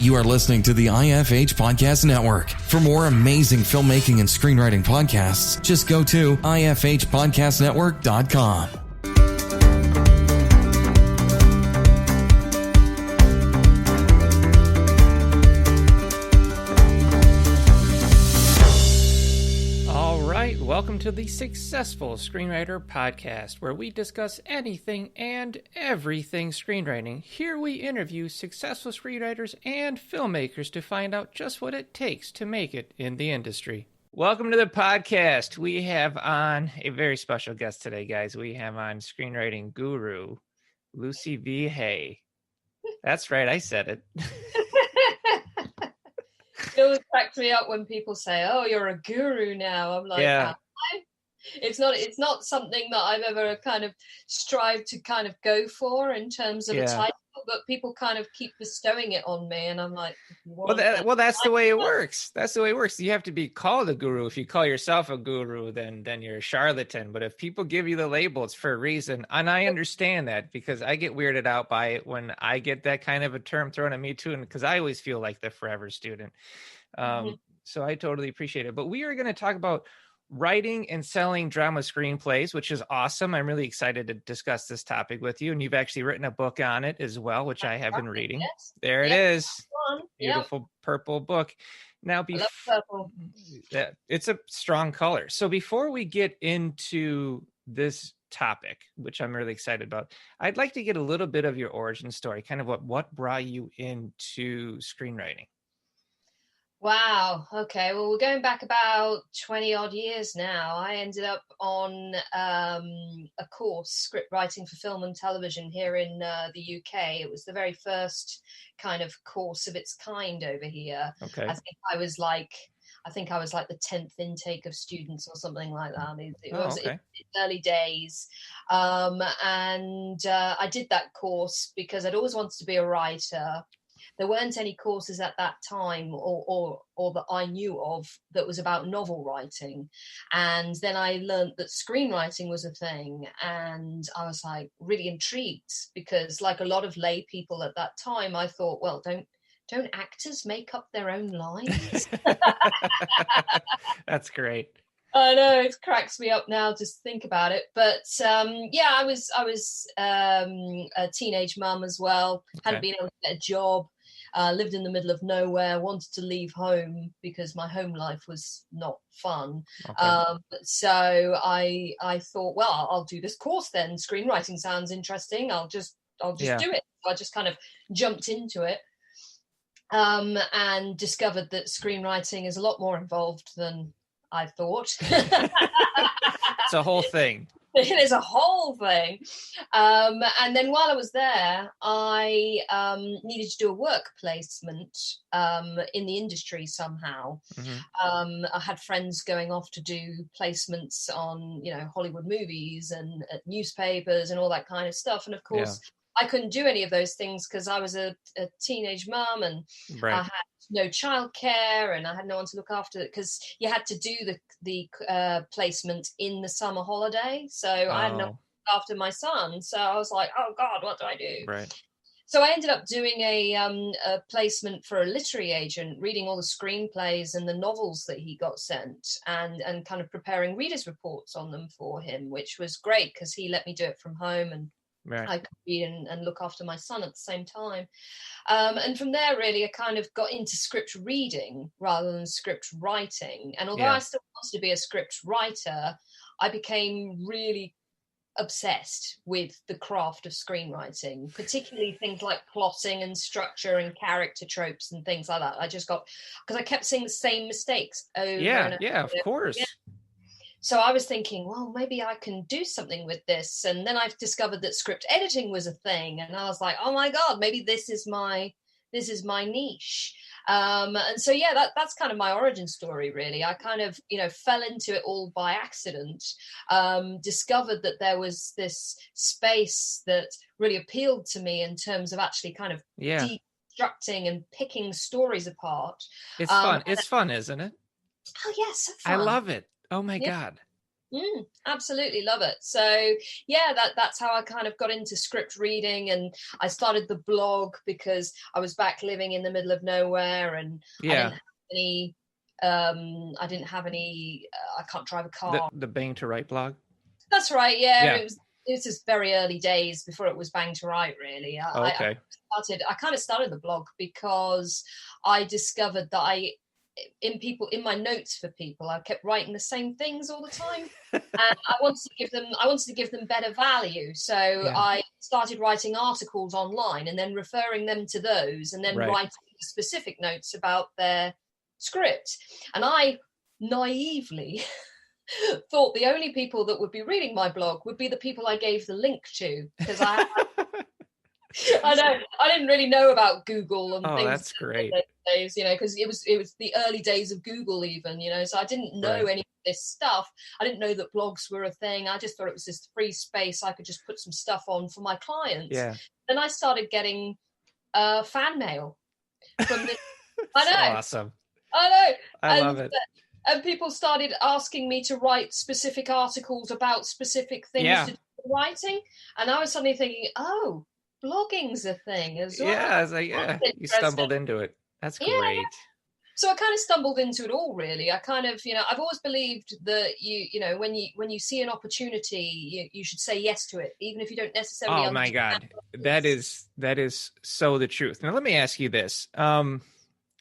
You are listening to the IFH Podcast Network. For more amazing filmmaking and screenwriting podcasts, just go to ifhpodcastnetwork.com. Welcome to the Successful Screenwriter Podcast, where we discuss anything and everything screenwriting. Here we interview successful screenwriters and filmmakers to find out just what it takes to make it in the industry. Welcome to the podcast. We have on a very special guest today, guys. We have on screenwriting guru, Lucy V. Hay. That's right, I said it. It always cracks me up when people say, "Oh, you're a guru now." I'm like, yeah. It's not something that I've ever kind of strived to kind of go for in terms of a title, but people kind of keep bestowing it on me, and I'm like, well, that's the way it works. That's the way it works. You have to be called a guru. If you call yourself a guru, then you're a charlatan. But if people give you the label, it's for a reason, and I understand that because I get weirded out by it when I get that kind of a term thrown at me too, and because I always feel like the forever student. So I totally appreciate it. But we are going to talk about writing and selling drama screenplays, which is awesome. I'm really excited to discuss this topic with you. And you've actually written a book on it as well, which I have been reading. Yes. There it is. Beautiful purple book. Now, I love purple. It's a strong color. So before we get into this topic, which I'm really excited about, I'd like to get a little bit of your origin story, kind of what brought you into screenwriting. Wow. Okay. Well, we're going back about 20 odd years now. I ended up on a course, script writing for film and television here in the UK. It was the very first kind of course of its kind over here. Okay. I think I was like the 10th intake of students or something like that. It was early days. And I did that course because I'd always wanted to be a writer. There weren't any courses at that time or that I knew of that was about novel writing. And then I learned that screenwriting was a thing. And I was like really intrigued because, like a lot of lay people at that time, I thought, well, don't actors make up their own lines? That's great. I know, it cracks me up now just to think about it. But I was a teenage mum as well. Hadn't been able to get a job. Lived in the middle of nowhere, wanted to leave home because my home life was not fun. So I thought, well, I'll do this course then. Screenwriting sounds interesting. I'll just do it. So I just kind of jumped into it and discovered that screenwriting is a lot more involved than I thought. It's a whole thing. It is a whole thing. And then while I was there, I needed to do a work placement in the industry somehow. Mm-hmm. I had friends going off to do placements on, Hollywood movies and at newspapers and all that kind of stuff. And of course, I couldn't do any of those things because I was a teenage mum and I had no childcare and I had no one to look after it because you had to do the placement in the summer holiday. So I had no one to look after my son. So I was like, oh God, what do I do? Right. So I ended up doing a placement for a literary agent, reading all the screenplays and the novels that he got sent and kind of preparing readers' reports on them for him, which was great because he let me do it from home and I could read and look after my son at the same time. And from there, really, I kind of got into script reading rather than script writing. And although I still wanted to be a script writer, I became really obsessed with the craft of screenwriting, particularly things like plotting and structure and character tropes and things like that. I just got, because I kept seeing the same mistakes over and over. Yeah, of course. Yeah. So I was thinking, well, maybe I can do something with this. And then I've discovered that script editing was a thing. And I was like, oh my God, maybe this is my niche. And so, that's kind of my origin story, really. I kind of, fell into it all by accident, discovered that there was this space that really appealed to me in terms of actually kind of deconstructing and picking stories apart. It's fun. It's fun, isn't it? Oh, yes. Yeah, so fun. I love it. Oh my God. Absolutely love it. So yeah, that's how I kind of got into script reading, and I started the blog because I was back living in the middle of nowhere, and Yeah. I didn't have any I can't drive a car. The Bang to Write blog. That's right. Yeah, Yeah. it was just very early days before it was Bang to Write, really. Oh, okay. I kind of started the blog because I discovered that in my notes for people, I kept writing the same things all the time, and I wanted to give them better value. So I started writing articles online and then referring them to those, and then writing specific notes about their script. And I naively thought the only people that would be reading my blog would be the people I gave the link to, because I didn't really know about Google and things. That's great. Days, because it was the early days of Google, even, so I didn't know any of this stuff. I didn't know that blogs were a thing. I just thought it was this free space I could just put some stuff on for my clients. Then I started getting fan mail from this. I know, awesome. I know, I love it. And people started asking me to write specific articles about specific things to do writing, and I was suddenly thinking, oh, blogging's a thing as well. Yeah, I was like, you stumbled into it. That's great. Yeah. So I kind of stumbled into it all, really. I kind of, I've always believed that when you see an opportunity, you should say yes to it, even if you don't necessarily. Oh my God, that is so the truth. Now let me ask you this.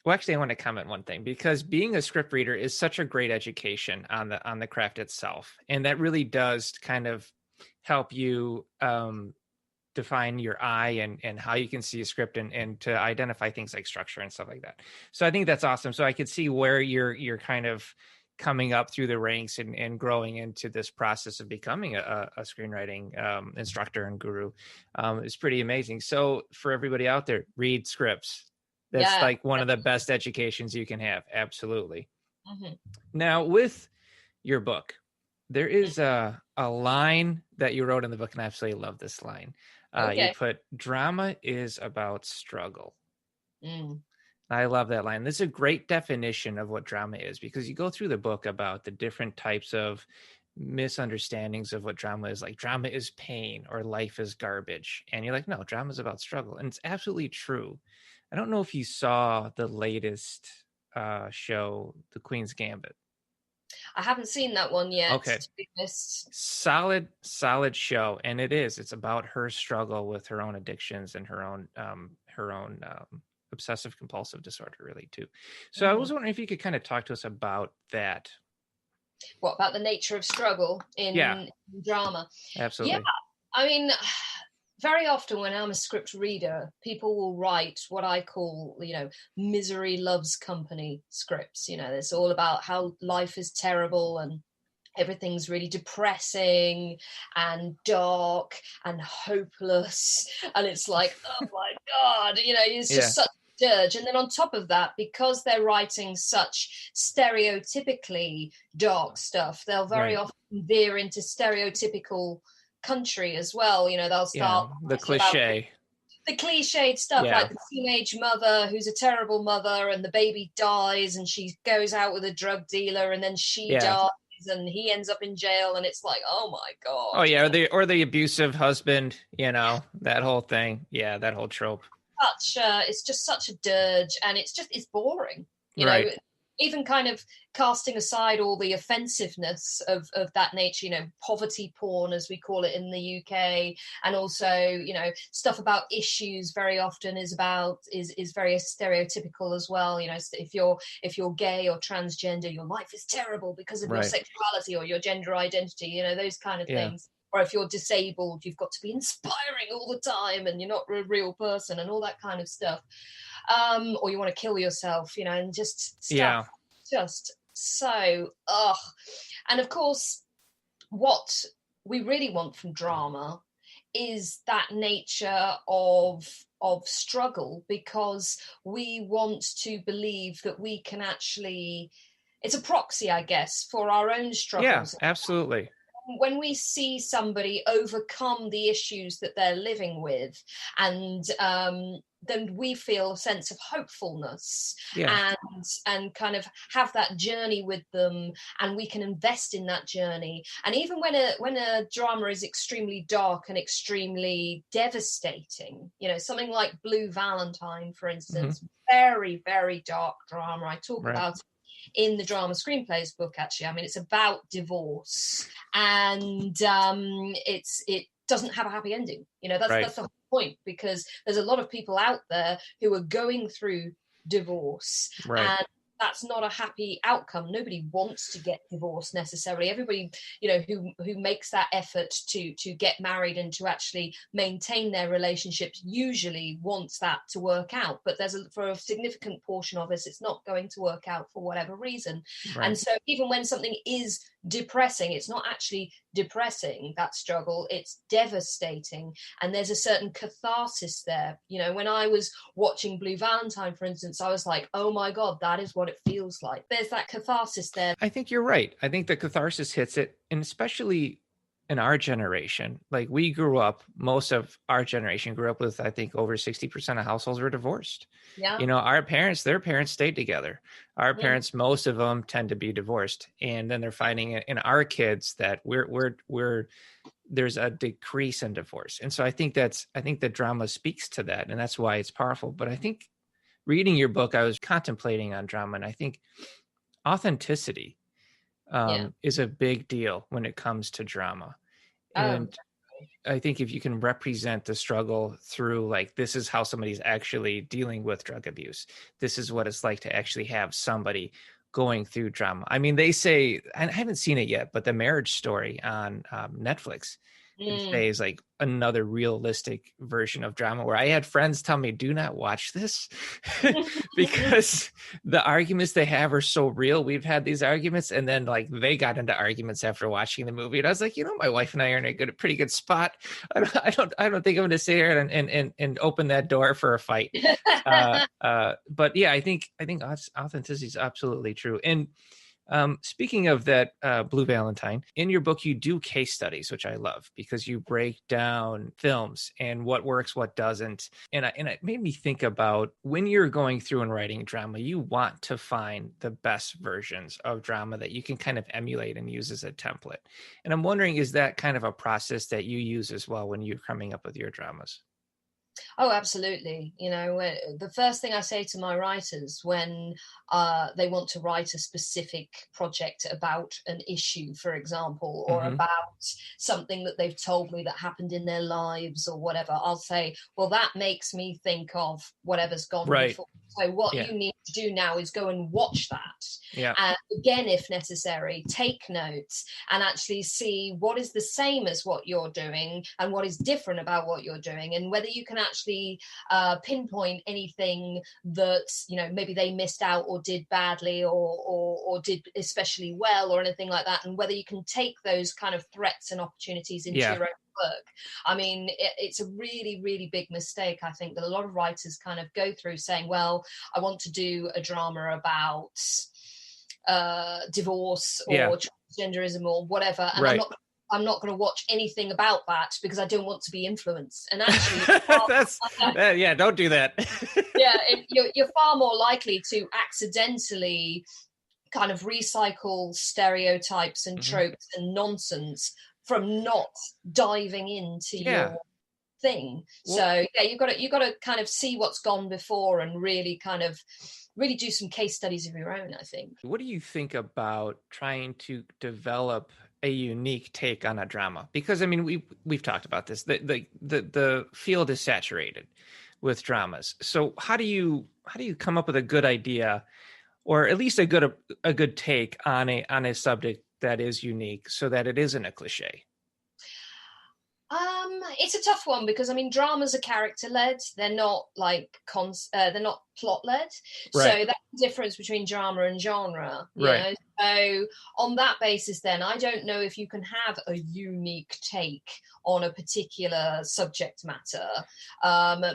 Well, actually, I want to comment one thing, because being a script reader is such a great education on the craft itself, and that really does kind of help you define your eye and how you can see a script and to identify things like structure and stuff like that. So I think that's awesome. So I could see where you're kind of coming up through the ranks and growing into this process of becoming a screenwriting instructor and guru. It's pretty amazing. So for everybody out there, read scripts. That's like one of the best educations you can have. Absolutely. Mm-hmm. Now, with your book, there is a line that you wrote in the book, and I absolutely love this line. You put, drama is about struggle. I love that line. This is a great definition of what drama is, because you go through the book about the different types of misunderstandings of what drama is. Like, drama is pain, or life is garbage. And you're like, no, drama is about struggle. And it's absolutely true. I don't know if you saw the latest show, The Queen's Gambit. I haven't seen that one yet. Okay. To be honest. Solid show. And it's about her struggle with her own addictions and her own obsessive compulsive disorder, really, too. So I was wondering if you could kind of talk to us about that. What about the nature of struggle in drama? Absolutely. Yeah. I mean, very often when I'm a script reader, people will write what I call, misery loves company scripts. It's all about how life is terrible and everything's really depressing and dark and hopeless. And it's like, oh my God, it's just such a dirge. And then on top of that, because they're writing such stereotypically dark stuff, they'll very often veer into stereotypical country as well. They'll start the cliched stuff, like the teenage mother who's a terrible mother, and the baby dies, and she goes out with a drug dealer, and then she dies, and he ends up in jail, and it's like, oh my God. Oh yeah, or the abusive husband, that whole thing. Yeah, that whole trope. It's just such a dirge, and it's boring. You know, even kind of casting aside all the offensiveness of that nature, poverty porn, as we call it in the UK, and also, stuff about issues very often is very stereotypical as well. If you're gay or transgender, your life is terrible because of your sexuality or your gender identity, those kind of things. Or if you're disabled, you've got to be inspiring all the time and you're not a real person and all that kind of stuff. Or you want to kill yourself, and just stuff. Just so, And of course, what we really want from drama is that nature of struggle, because we want to believe that we can actually, it's a proxy, I guess, for our own struggles. Yeah, absolutely. when we see somebody overcome the issues that they're living with, and then we feel a sense of hopefulness, and kind of have that journey with them, and we can invest in that journey. And even when a drama is extremely dark and extremely devastating, something like Blue Valentine, for instance, very, very dark drama. I talk about it in the drama Screenplays book, actually. I mean, it's about divorce, and it doesn't have a happy ending. That's the whole point, because there's a lot of people out there who are going through divorce, and that's not a happy outcome. Nobody wants to get divorced necessarily. Everybody, who makes that effort to get married and to actually maintain their relationships usually wants that to work out. But for a significant portion of us, it's not going to work out for whatever reason. And so even when something is depressing, it's not actually depressing, that struggle, it's devastating, and there's a certain catharsis there. When I was watching Blue Valentine, for instance, I was like, oh my god, that is what it feels like. There's that catharsis there. I think you're right. I think the catharsis hits it, and especially in our generation, like most of our generation grew up with, I think, over 60% of households were divorced. Our parents, their parents stayed together. Our parents, most of them tend to be divorced, and then they're finding in our kids that there's a decrease in divorce. And so I think the drama speaks to that, and that's why it's powerful. But I think reading your book, I was contemplating on drama, and I think authenticity is a big deal when it comes to drama. And I think if you can represent the struggle through, like, this is how somebody's actually dealing with drug abuse, this is what it's like to actually have somebody going through drama. I mean, they say, I haven't seen it yet, but the Marriage Story on Netflix, they say, is like another realistic version of drama, where I had friends tell me, do not watch this because the arguments they have are so real. We've had these arguments, and then like they got into arguments after watching the movie, and I was like, my wife and I are in a pretty good spot. I don't think I'm going to sit here and open that door for a fight. But yeah, I think authenticity is absolutely true. And speaking of that, Blue Valentine, in your book, you do case studies, which I love, because you break down films and what works, what doesn't. And it made me think about, when you're going through and writing drama, you want to find the best versions of drama that you can kind of emulate and use as a template. And I'm wondering, is that kind of a process that you use as well when you're coming up with your dramas? Oh, absolutely. The first thing I say to my writers when they want to write a specific project about an issue, for example, or about something that they've told me that happened in their lives or whatever, I'll say, well, that makes me think of whatever's gone before. So what you need to do now is go and watch that. And again, if necessary, take notes and actually see what is the same as what you're doing and what is different about what you're doing, and whether you can actually pinpoint anything that maybe they missed out or did badly or did especially well or anything like that, and whether you can take those kind of threats and opportunities into your own work. I mean, it's a really, really big mistake, I think, that a lot of writers kind of go through, saying, well, I want to do a drama about divorce or transgenderism or whatever, and I'm not going to watch anything about that because I don't want to be influenced. And actually, don't do that. You're far more likely to accidentally kind of recycle stereotypes and tropes and nonsense from not diving into your thing. So you've got to kind of see what's gone before and really do some case studies of your own, I think. What do you think about trying to develop a unique take on a drama? Because I mean, we've talked about this. The field is saturated with dramas. So how do you come up with a good idea, or at least a good take on a subject that is unique, so that it isn't a cliche? It's a tough one, because I mean, dramas are character led. They're not like they're not plot led. So that's the difference between drama and genre. You know? So on that basis, then I don't know if you can have a unique take on a particular subject matter,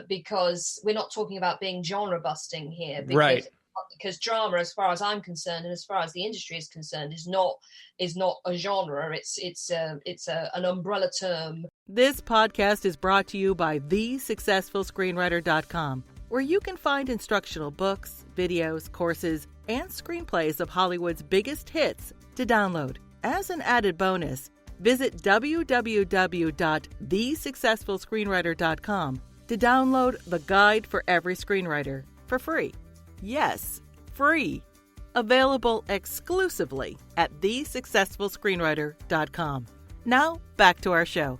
because we're not talking about being genre busting here. Because because drama, as far as I'm concerned, and as far as the industry is concerned, is not a genre. It's an umbrella term. This podcast is brought to you by thesuccessfulscreenwriter.com, where you can find instructional books, videos, courses, and screenplays of Hollywood's biggest hits to download. As an added bonus, visit www.thesuccessfulscreenwriter.com to download the Guide for Every Screenwriter for free. Yes, free. Available exclusively at thesuccessfulscreenwriter.com. Now, back to our show.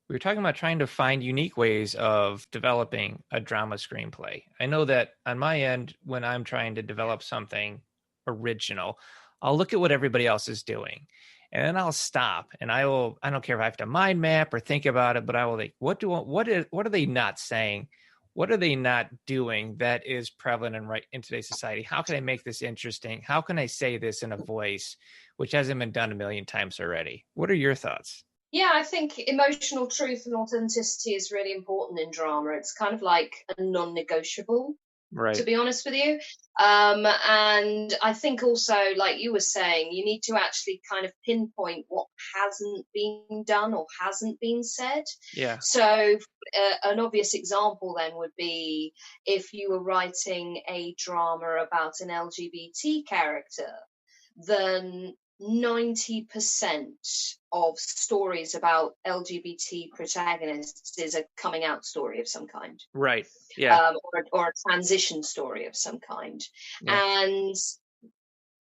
We were talking about trying to find unique ways of developing a drama screenplay. I know that on my end, when I'm trying to develop something original, I'll look at what everybody else is doing. And then I'll stop and I don't care if I have to mind map or think about it, but I will think, what are they not saying? What are they not doing that is prevalent in today's society? How can I make this interesting? How can I say this in a voice which hasn't been done a million times already? What are your thoughts? Yeah, I think emotional truth and authenticity is really important in drama. It's kind of like a non-negotiable, right, to be honest with you. And I think also, like you were saying, you need to actually kind of pinpoint what hasn't been done or hasn't been said. Yeah. So an obvious example then would be if you were writing a drama about an LGBT character, then 90% of stories about LGBT protagonists is a coming out story of some kind. Right. Yeah. Or a transition story of some kind. Yeah. And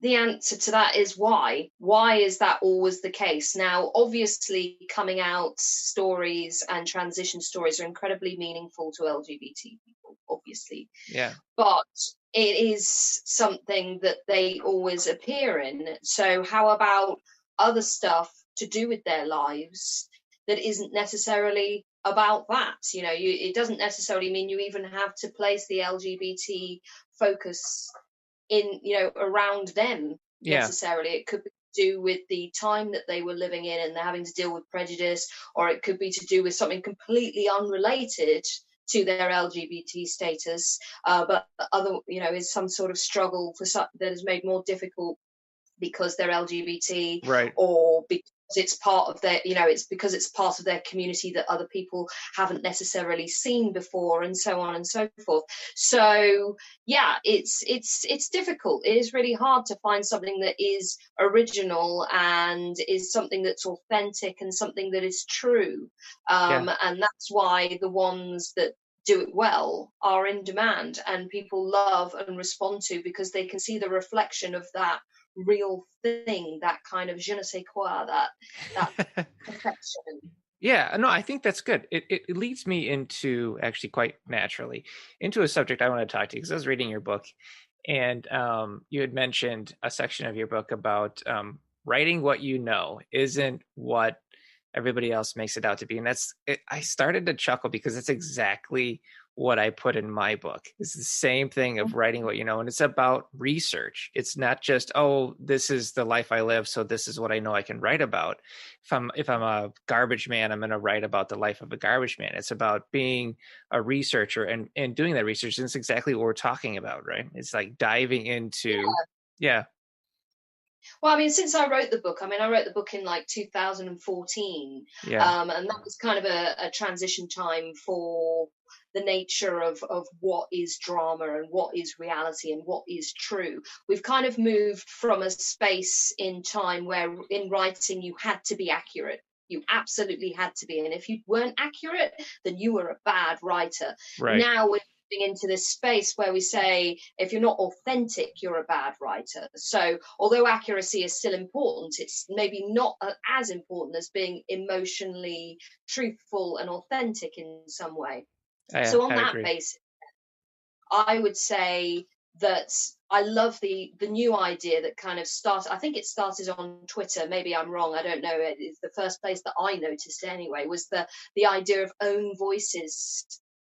the answer to that is why. Why is that always the case? Now, obviously, coming out stories and transition stories are incredibly meaningful to LGBT people, obviously. Yeah. But it is something that they always appear in. So how about other stuff to do with their lives that isn't necessarily about that? You know, it doesn't necessarily mean you even have to place the LGBT focus in, you know, around them necessarily. It could be to do with the time that they were living in and they're having to deal with prejudice, or it could be to do with something completely unrelated to their LGBT status, but other, you know, is some sort of struggle that is made more difficult because they're LGBT, right, or because it's part of their, you know, it's because it's part of their community that other people haven't necessarily seen before, and so on and so forth. So yeah, it's difficult. It is really hard to find something that is original and is something that's authentic and something that is true. And that's why the ones that do it well are in demand and people love and respond to, because they can see the reflection of that real thing, that kind of je ne sais quoi, that perfection. Yeah, no, I think that's good. It leads me into, actually quite naturally, into a subject I want to talk to you, because I was reading your book and you had mentioned a section of your book about writing what you know isn't what everybody else makes it out to be. And I started to chuckle because it's exactly what I put in my book. It's the same thing of writing what you know, and it's about research. It's not just, oh, this is the life I live, so this is what I know I can write about. If I'm a garbage man, I'm going to write about the life of a garbage man. It's about being a researcher and doing that research. And it's exactly what we're talking about, right? It's like diving into, yeah. Well, I mean, since I wrote the book, I wrote the book in like 2014, and that was kind of a transition time for the nature of what is drama and what is reality and what is true. We've kind of moved from a space in time where in writing you had to be accurate. You absolutely had to be. And if you weren't accurate, then you were a bad writer. Right. Now we're into this space where we say, if you're not authentic, you're a bad writer. So although accuracy is still important, it's maybe not as important as being emotionally truthful and authentic in some way. So on that basis, I would say that I love the new idea that kind of started, I think it started on Twitter, maybe I'm wrong, I don't know, it's the first place that I noticed anyway, was the idea of own voices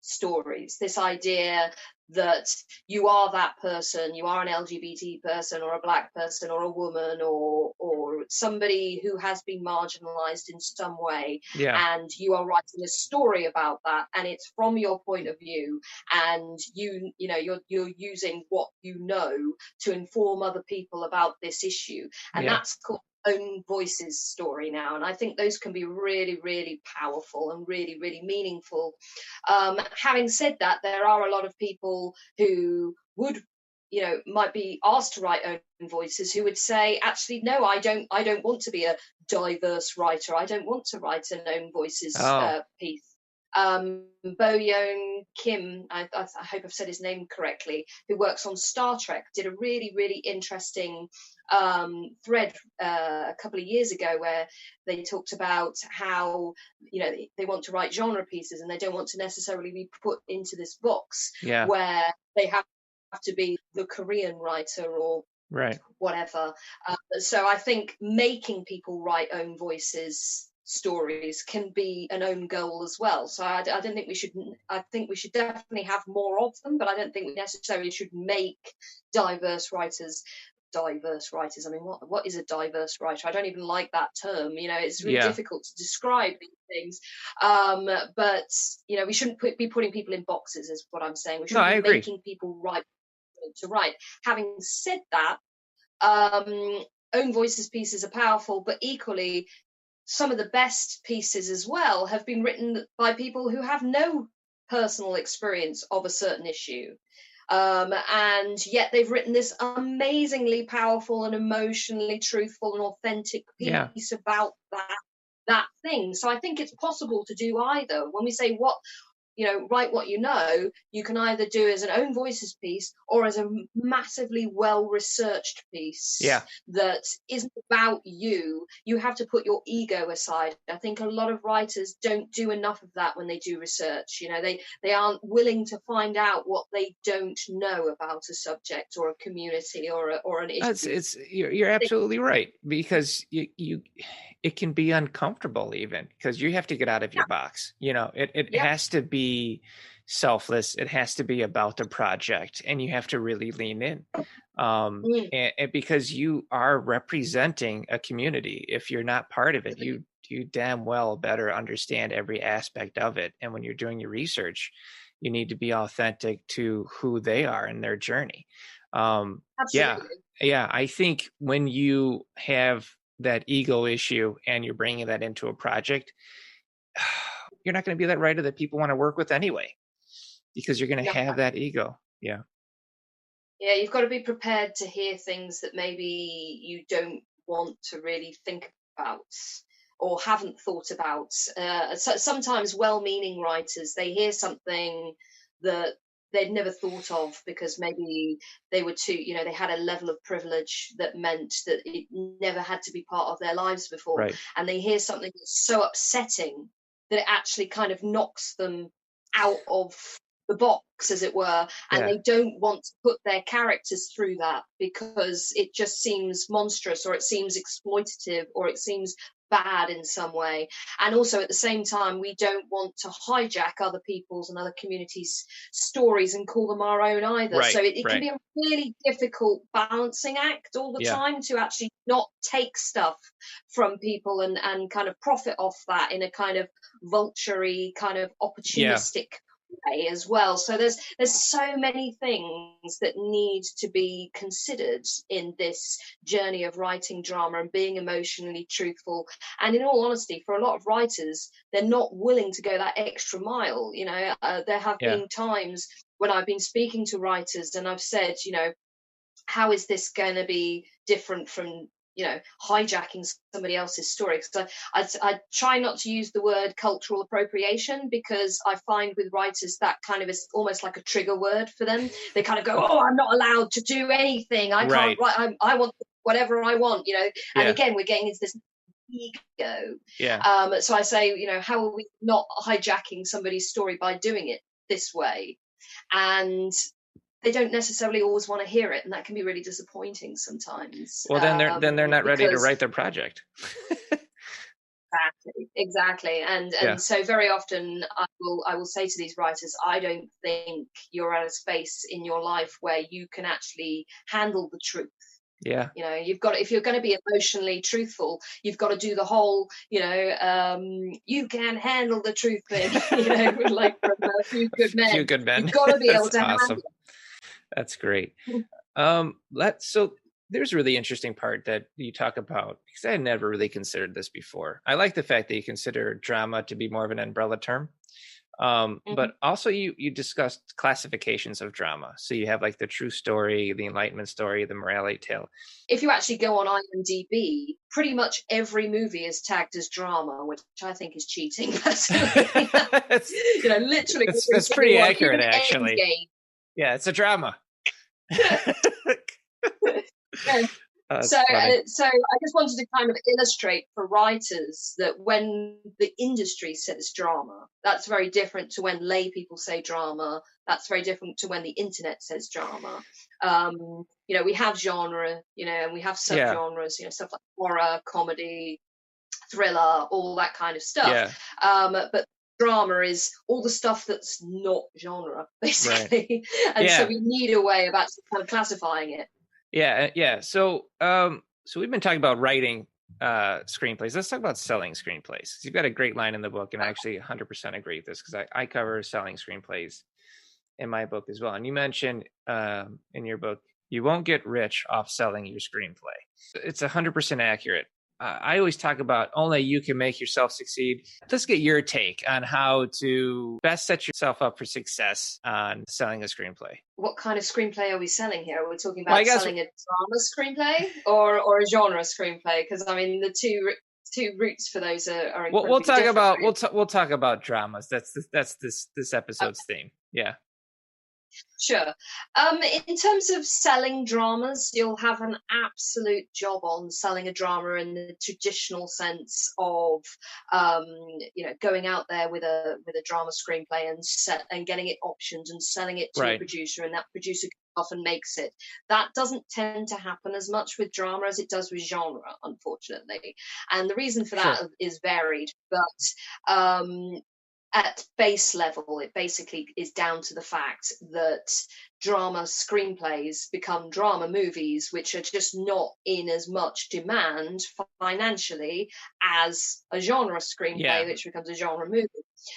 stories, this idea that you are that person, you are an LGBT person or a Black person or a woman or somebody who has been marginalized in some way, Yeah. and you are writing a story about that, and it's from your point of view, and you're using what you know to inform other people about this issue, and Yeah. that's called own voices story now, and I think those can be really, really powerful and really, really meaningful. Having said that, there are a lot of people who would, might be asked to write own voices, who would say, actually, no, I don't want to be a diverse writer. I don't want to write an own voices Oh. piece. Bo Yeon Kim, I hope I've said his name correctly, who works on Star Trek, did a really, really interesting thread a couple of years ago where they talked about how they want to write genre pieces and they don't want to necessarily be put into this box Yeah. where they have to be the Korean writer or Right. whatever. So I think making people write own voices stories can be an own goal as well. So I don't think we should. I think we should definitely have more of them, but I don't think we necessarily should make diverse writers. I mean, what is a diverse writer? I don't even like that term. It's really difficult to describe these things. But we shouldn't be putting people in boxes, is what I'm saying. We shouldn't be making people write to write. Having said that, own voices pieces are powerful, but equally, some of the best pieces as well have been written by people who have no personal experience of a certain issue. And yet they've written this amazingly powerful and emotionally truthful and authentic piece about that thing. So I think it's possible to do either. When we say write what you can either do as an own voices piece or as a massively well-researched piece that isn't about you. You have to put your ego aside. I think a lot of writers don't do enough of that when they do research. They aren't willing to find out what they don't know about a subject or a community or an issue. You're absolutely right, because it can be uncomfortable even because you have to get out of your box. It has to be selfless. It has to be about the project, and you have to really lean in, and because you are representing a community. If you're not part of it, you damn well better understand every aspect of it. And when you're doing your research, you need to be authentic to who they are in their journey. Yeah. I think when you have that ego issue and you're bringing that into a project, you're not going to be that writer that people want to work with anyway, because you're going to have that ego. Yeah, you've got to be prepared to hear things that maybe you don't want to really think about or haven't thought about. So sometimes well-meaning writers, they hear something that they'd never thought of because maybe they were too, they had a level of privilege that meant that it never had to be part of their lives before. Right. And they hear something that's so upsetting that it actually kind of knocks them out of the box, as it were, and they don't want to put their characters through that because it just seems monstrous, or it seems exploitative, or it seems bad in some way. And also at the same time, we don't want to hijack other people's and other communities' stories and call them our own either. Right, so it can be a really difficult balancing act all the time to actually not take stuff from people and kind of profit off that in a kind of vulture-y, kind of opportunistic way as well. So there's so many things that need to be considered in this journey of writing drama and being emotionally truthful. And in all honesty, for a lot of writers, they're not willing to go that extra mile. There have been times when I've been speaking to writers and I've said, how is this going to be different from hijacking somebody else's story? Because I try not to use the word cultural appropriation, because I find with writers that kind of is almost like a trigger word for them. They kind of go, oh, I'm not allowed to do anything. I can't write. I want whatever I want, And again, we're getting into this ego. So I say, how are we not hijacking somebody's story by doing it this way? And they don't necessarily always want to hear it, and that can be really disappointing sometimes. Well, then they're not ready to write their project. Exactly. And Yeah. so very often I will say to these writers, I don't think you're at a space in your life where you can actually handle the truth. Yeah. You know, you've got, if you're going to be emotionally truthful, you've got to do the whole, you can handle the truth thing, like from A Few Good Men. Few Good Men. You've got to be able to awesome. handle it. That's great. So there's a really interesting part that you talk about, because I had never really considered this before. I like the fact that you consider drama to be more of an umbrella term. But also you discussed classifications of drama. So you have like the true story, the Enlightenment story, the morality tale. If you actually go on IMDb, pretty much every movie is tagged as drama, which I think is cheating. Personally. Literally, it's pretty accurate, actually. Yeah, it's a drama. So I just wanted to kind of illustrate for writers that when the industry says drama, that's very different to when lay people say drama. That's very different to when the internet says drama. We have genre, and we have subgenres, stuff like horror, comedy, thriller, all that kind of stuff. Yeah. But drama is all the stuff that's not genre, basically. Right. And so we need a way of actually kind of classifying it. Yeah. So we've been talking about writing screenplays. Let's talk about selling screenplays. You've got a great line in the book, and I actually 100% agree with this, because I cover selling screenplays in my book as well. And you mentioned in your book, you won't get rich off selling your screenplay. It's 100% accurate. I always talk about only you can make yourself succeed. Let's get your take on how to best set yourself up for success on selling a screenplay. What kind of screenplay are we selling here? Are we talking about selling a drama screenplay or a genre screenplay? Because I mean, the two routes for those are we'll talk about we'll talk about dramas. That's this episode's theme. Yeah. Sure. In terms of selling dramas, you'll have an absolute job on selling a drama in the traditional sense of, going out there with a drama screenplay and getting it optioned and selling it to a producer, and that producer often makes it. That doesn't tend to happen as much with drama as it does with genre, unfortunately. And the reason for that is varied, but at base level, it basically is down to the fact that drama screenplays become drama movies, which are just not in as much demand financially as a genre screenplay, which becomes a genre movie.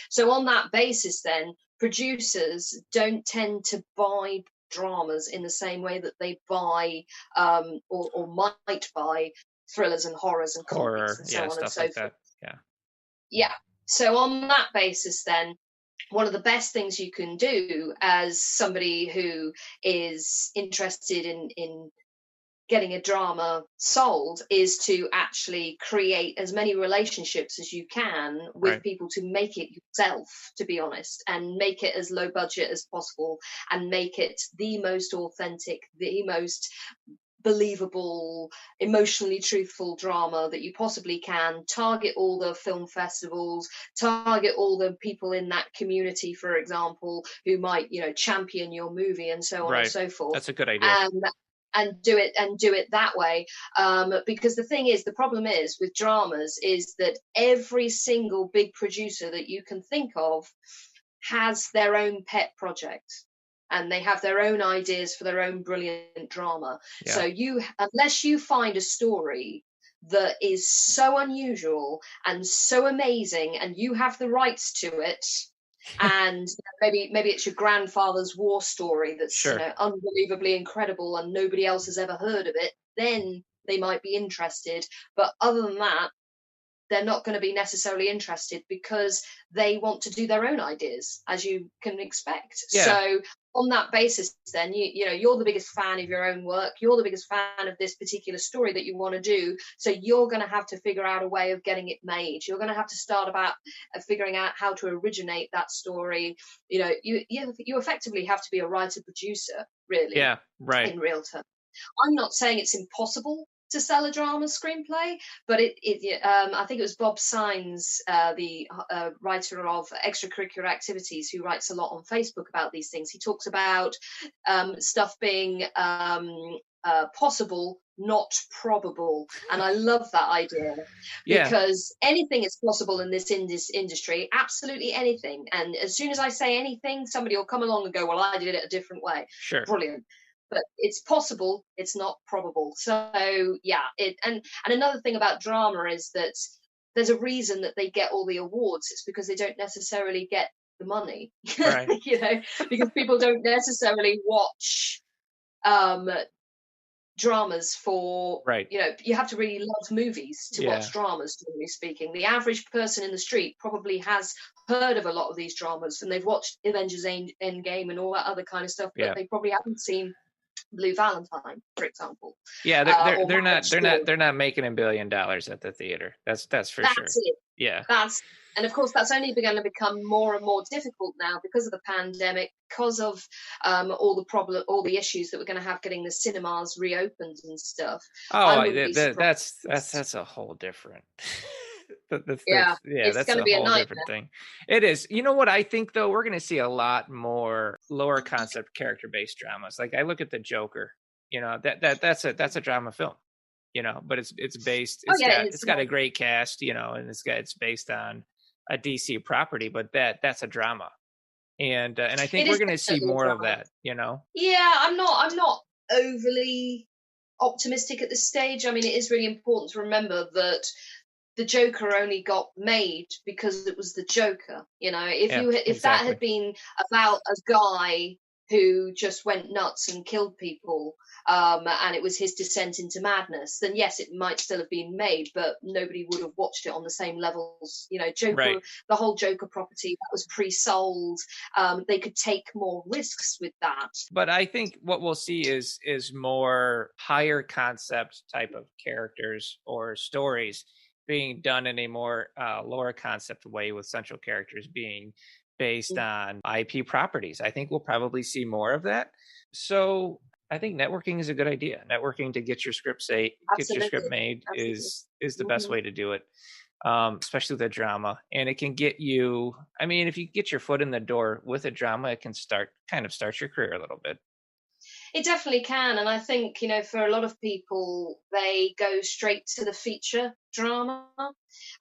So on that basis, then, producers don't tend to buy dramas in the same way that they buy or might buy thrillers and horrors and comedies and so on and so forth. Yeah. So on that basis, then, one of the best things you can do as somebody who is interested in getting a drama sold is to actually create as many relationships as you can with people to make it yourself, to be honest, and make it as low budget as possible and make it the most authentic, the most believable, emotionally truthful drama that you possibly can. Target all the film festivals, target all the people in that community, for example, who might, champion your movie and so on and so forth. That's a good idea. And do it that way. Because the problem is with dramas is that every single big producer that you can think of has their own pet project. And they have their own ideas for their own brilliant drama. Yeah. So unless you find a story that is so unusual and so amazing, and you have the rights to it, and maybe it's your grandfather's war story that's unbelievably incredible and nobody else has ever heard of it, then they might be interested. But other than that, they're not going to be necessarily interested because they want to do their own ideas, as you can expect. Yeah. So on that basis, then you're the biggest fan of your own work. You're the biggest fan of this particular story that you want to do. So you're going to have to figure out a way of getting it made. You're going to have to start about figuring out how to originate that story. You effectively have to be a writer producer, really. Yeah, right. In real terms, I'm not saying it's impossible to sell a drama screenplay, but I think it was Bob Sines, the writer of Extracurricular Activities, who writes a lot on Facebook about these things. He talks about stuff being possible not probable. And I love that idea, Yeah, because anything is possible in this industry, absolutely anything. And as soon as I say anything, somebody will come along and go, well, I did it a different way. sure. Brilliant. But it's possible, it's not probable. So yeah, and another thing about drama is that there's a reason that they get all the awards. It's because they don't necessarily get the money, Right. because people don't necessarily watch dramas for, Right. you have to really love movies to watch dramas, generally speaking. The average person in the street probably has heard of a lot of these dramas, and they've watched Avengers Endgame and all that other kind of stuff, but they probably haven't seen Blue Valentine, for example. Yeah, they're not making $1 billion at the theater. That's for sure. It. Yeah. And of course, that's only going to become more and more difficult now because of the pandemic, because of all the issues that we're going to have getting the cinemas reopened and stuff. Oh, that's a whole different. It's going to be a nightmare. Different thing. It is. You know what I think though? We're going to see a lot more lower concept character based dramas. Like I look at the Joker. That's a drama film. But it's based. It's got a great cast. And it's based on a DC property, but that's a drama, and I think we're going to see more of that. Yeah, I'm not overly optimistic at this stage. I mean, it is really important to remember that the Joker only got made because it was the Joker. If that had been about a guy who just went nuts and killed people, and it was his descent into madness, then yes, it might still have been made, but nobody would have watched it on the same levels. Joker, right. The whole Joker property, that was pre-sold. They could take more risks with that. But I think what we'll see is more higher concept type of characters or stories being done in a more lower concept way, with central characters being based on IP properties. I think we'll probably see more of that. So I think networking is a good idea. Networking to get your script made is the best way to do it, especially with a drama. And it can get you, I mean, if you get your foot in the door with a drama, it can start your career a little bit. It definitely can. And I think, for a lot of people, they go straight to the feature drama.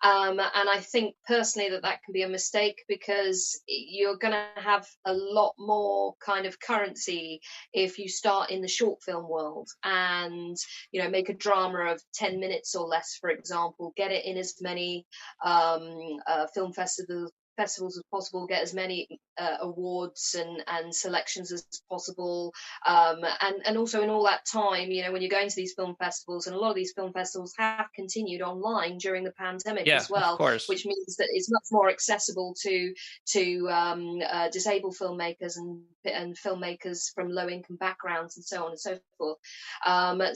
And I think personally that can be a mistake, because you're going to have a lot more kind of currency if you start in the short film world and, make a drama of 10 minutes or less, for example, get it in as many film festivals as possible, get as many awards and selections as possible, and also in all that time, when you're going to these film festivals, and a lot of these film festivals have continued online during the pandemic as well, of course. Which means that it's much more accessible to disabled filmmakers and filmmakers from low income backgrounds and so on and so forth.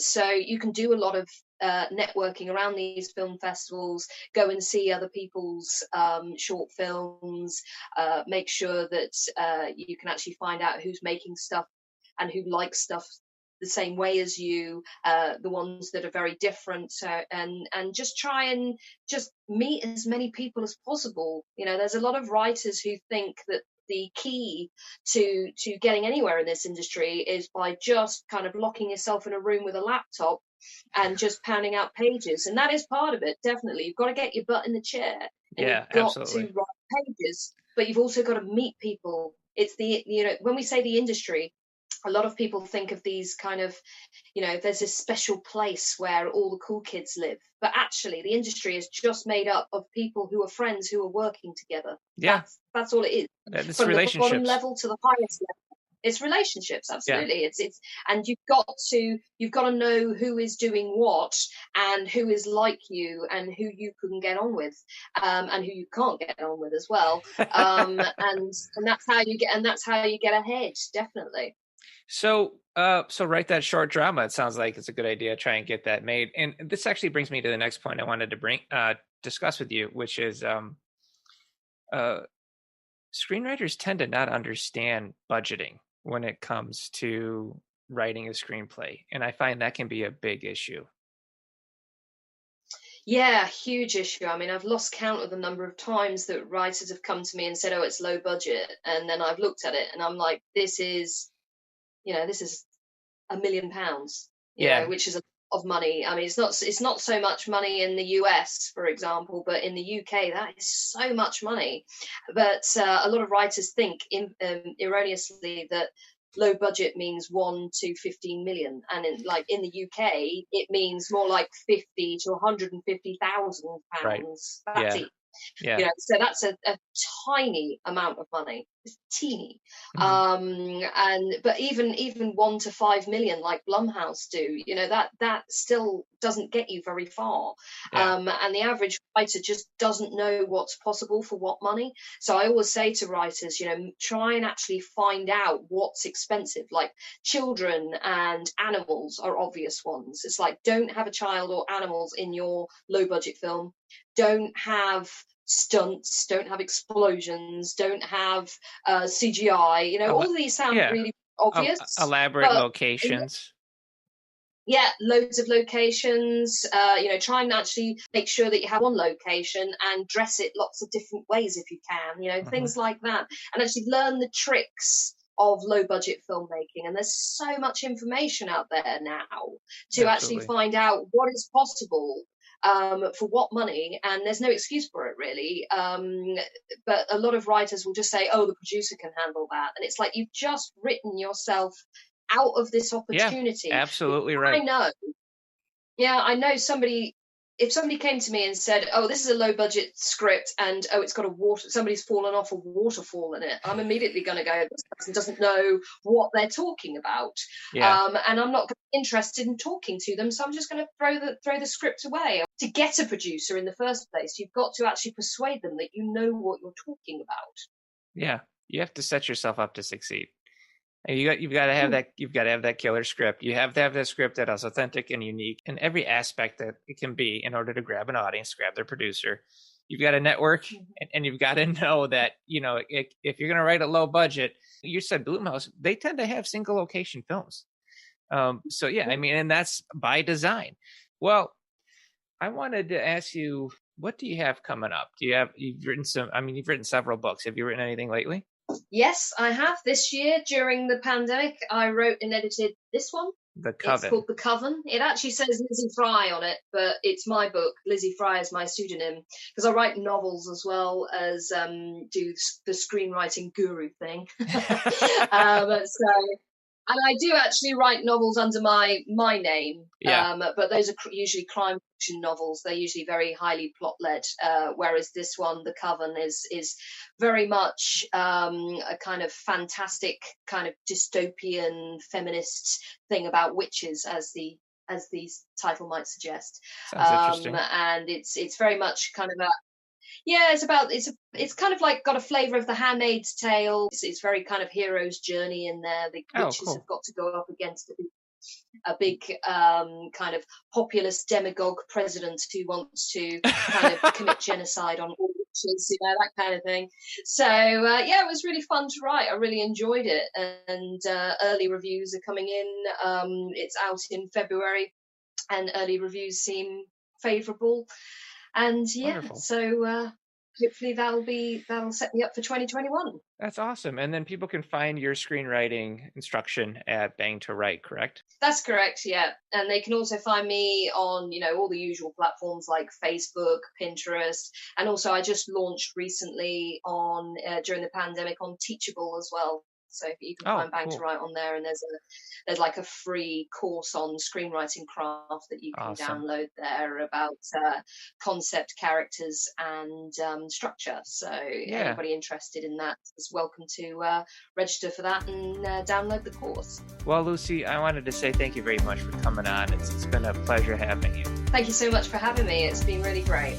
So you can do a lot of networking around these film festivals, go and see other people's short films, make sure that you can actually find out who's making stuff and who likes stuff the same way as you, the ones that are very different, and just try and just meet as many people as possible. There's a lot of writers who think that the key to getting anywhere in this industry is by just kind of locking yourself in a room with a laptop and just pounding out pages, and that is part of it. Definitely, you've got to get your butt in the chair, and you've got absolutely. to write pages, but you've also got to meet people. It's when we say the industry, a lot of people think of these kind of, there's this special place where all the cool kids live, but actually the industry is just made up of people who are friends who are working together. That's all it is. It's from relationships. The bottom level to the highest level. It's relationships, absolutely. It's and you've got to know who is doing what and who is like you and who you can get on with, and who you can't get on with as well. And that's how you get ahead, definitely. So write that short drama. It sounds like it's a good idea. Try and get that made. And this actually brings me to the next point I wanted to discuss with you, which is screenwriters tend to not understand budgeting when it comes to writing a screenplay. And I find that can be a big issue. Yeah, huge issue. I mean, I've lost count of the number of times that writers have come to me and said, oh, it's low budget. And then I've looked at it and I'm like, this is £1 million, which is a of money. I mean, it's not so much money in the US, for example, but in the UK, that is so much money. But a lot of writers think erroneously that low budget means 1 to 15 million, and in the UK, it means more like 50 to 150,000 pounds. Right. That's it. Yeah. So that's a tiny amount of money. It's teeny. But even 1 to 5 million, like Blumhouse do, that still doesn't get you very far. And the average writer just doesn't know what's possible for what money. So I always say to writers, try and actually find out what's expensive. Like children and animals are obvious ones. It's like, don't have a child or animals in your low budget film. Don't have stunts, don't have explosions, don't have CGI. All of these sound really obvious. Elaborate locations. Yeah, loads of locations. Try and actually make sure that you have one location and dress it lots of different ways if you can. Things like that, and actually learn the tricks of low budget filmmaking. And there's so much information out there now to actually find out what is possible. For what money, and there's no excuse for it really. But a lot of writers will just say, "Oh, the producer can handle that," and it's like you've just written yourself out of this opportunity. Yeah, absolutely right. I know. Yeah, I know somebody. If somebody came to me and said, "Oh, this is a low budget script, and it's got somebody's fallen off a waterfall in it," I'm immediately going to go, "This person doesn't know what they're talking about," and I'm not interested in talking to them, so I'm just going to throw the script away. To get a producer in the first place, you've got to actually persuade them that you know what you're talking about. Yeah, you have to set yourself up to succeed. You've got to have that. You've got to have that killer script. You have to have that script that is authentic and unique in every aspect that it can be in order to grab an audience, grab their producer. You've got to network, and you've got to know that if you're going to write a low budget, you said Blumhouse, they tend to have single location films. So yeah, I mean, and that's by design. Well, I wanted to ask you, what do you have coming up? You've written several books. Have you written anything lately? Yes, I have. This year, during the pandemic, I wrote and edited this one. The Coven. It's called The Coven. It actually says Lizzie Fry on it, but it's my book. Lizzie Fry is my pseudonym, because I write novels as well as do the screenwriting guru thing. And I do actually write novels under my name, but those are usually crime fiction novels. They're usually very highly plot-led, whereas this one, The Coven, is very much a kind of fantastic, kind of dystopian feminist thing about witches, as the title might suggest. Sounds interesting. And it's very much kind of it's kind of like got a flavour of The Handmaid's Tale. It's very kind of hero's journey in there. The witches have got to go up against a big kind of populist demagogue president who wants to kind of commit genocide on all witches, that kind of thing. So it was really fun to write. I really enjoyed it, and early reviews are coming in. It's out in February, and early reviews seem favourable. And Wonderful. So hopefully that'll set me up for 2021. That's awesome. And then people can find your screenwriting instruction at Bang to Write, correct? That's correct, yeah. And they can also find me on, all the usual platforms like Facebook, Pinterest, and also I just launched recently on during the pandemic on Teachable as well. So you can find Bang to Write on there, and there's like a free course on screenwriting craft that you can download there about concept, characters, and structure. So anybody interested in that is welcome to register for that and download the course. Well, Lucy, I wanted to say thank you very much for coming on. It's been a pleasure having you. Thank you so much for having me. It's been really great.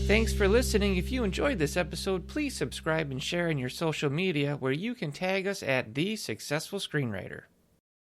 Thanks for listening. If you enjoyed this episode, please subscribe and share in your social media, where you can tag us at The Successful Screenwriter.